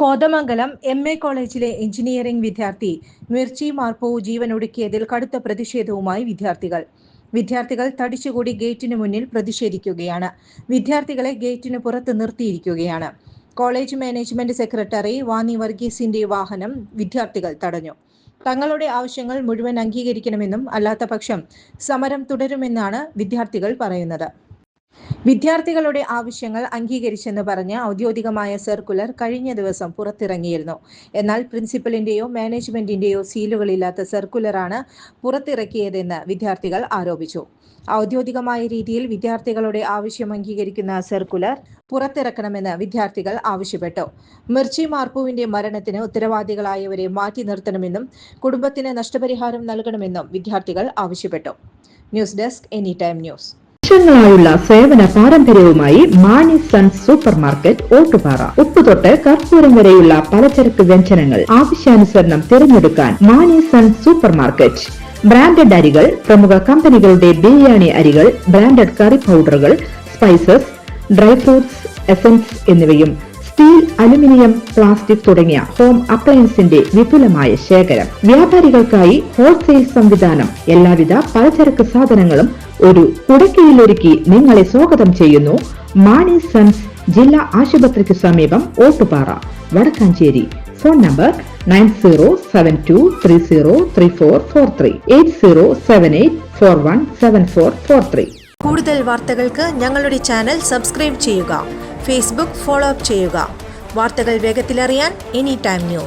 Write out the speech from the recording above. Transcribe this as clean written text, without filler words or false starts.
Kothamangalam MA കോളേജിലെ engineering വിദ്യാർത്ഥി മിർച്ചി മാർപ്പു ജീവനൊടുക്കിയതിൽ കടുത്ത പ്രതിഷേധവുമായി വിദ്യാർത്ഥികൾ തടിച്ചുകൂടി ഗേറ്റിന് മുന്നിൽ പ്രതിഷേധിക്കുകയാണ്. വിദ്യാർത്ഥികളെ ഗേറ്റിന് പുറത്ത് നിർത്തിയിരിക്കുകയാണ്. കോളേജ് മാനേജ്മെന്റ് സെക്രട്ടറി വാനി വർഗീസിന്റെ വാഹനം വിദ്യാർത്ഥികൾ തടഞ്ഞു. തങ്ങളുടെ ആവശ്യങ്ങൾ മുഴുവൻ അംഗീകരിക്കണമെന്നും അല്ലാത്തപക്ഷം സമരം തുടരുമെന്നാണ് വിദ്യാർത്ഥികൾ പറയുന്നത്. വിദ്യാർത്ഥികളുടെ ആവശ്യങ്ങൾ അംഗീകരിച്ചെന്ന് പറഞ്ഞ് ഔദ്യോഗികമായ സർക്കുലർ കഴിഞ്ഞ ദിവസം പുറത്തിറങ്ങിയിരുന്നു. എന്നാൽ പ്രിൻസിപ്പലിന്റെയോ മാനേജ്മെന്റിന്റെയോ സീലുകളില്ലാത്ത സർക്കുലറാണ് പുറത്തിറക്കിയതെന്ന് വിദ്യാർത്ഥികൾ ആരോപിച്ചു. ഔദ്യോഗികമായ രീതിയിൽ വിദ്യാർത്ഥികളുടെ ആവശ്യം അംഗീകരിക്കുന്ന സർക്കുലർ പുറത്തിറക്കണമെന്ന് വിദ്യാർത്ഥികൾ ആവശ്യപ്പെട്ടു. മിർച്ചി മാർപ്പുവിന്റെ മരണത്തിന് ഉത്തരവാദികളായവരെ മാറ്റി നിർത്തണമെന്നും കുടുംബത്തിന് നഷ്ടപരിഹാരം നൽകണമെന്നും വിദ്യാർത്ഥികൾ ആവശ്യപ്പെട്ടു. News desk anytime news. വർഷങ്ങളായുള്ള സേവന പാരമ്പര്യവുമായി Mani sons super market Ottupara. ഉപ്പ് തൊട്ട് കർപ്പൂരം വരെയുള്ള പലചരക്ക് വ്യഞ്ജനങ്ങൾ ആവശ്യാനുസരണം തിരഞ്ഞെടുക്കാൻ Mani sons super market. Branded അരികൾ, പ്രമുഖ കമ്പനികളുടെ ബിരിയാണി അരികൾ, ബ്രാൻഡഡ് കറി പൗഡറുകൾ, സ്പൈസസ്, ഡ്രൈ ഫ്രൂട്ട്സ്, എസൻസ് എന്നിവയും സ്റ്റീൽ, അലുമിനിയം, പ്ലാസ്റ്റിക് തുടങ്ങിയ ഹോം അപ്ലയൻസിന്റെ വിപുലമായ ശേഖരം. വ്യാപാരികൾക്കായി ഹോൾസെയിൽ സംവിധാനം. എല്ലാവിധ പലചരക്ക് സാധനങ്ങളും ഒരു കുടക്കീഴിലൊരുക്കി നിങ്ങളെ സ്വാഗതം ചെയ്യുന്നു. മാണി സൺസ് ജില്ലാ ആശുപത്രിക്ക് സമീപം ഓട്ടുപാറ, വടക്കാഞ്ചേരി. Phone number 9072303443 8078417443. കൂടുതൽ വാർത്തകൾക്ക് ഞങ്ങളുടെ ചാനൽ സബ്സ്ക്രൈബ് ചെയ്യുക. ഫേസ്ബുക്ക് ഫോളോ അപ്പ് ചെയ്യുക. വാർത്തകൾ വേഗത്തിലറിയാൻ എനിടൈം ന്യൂസ്.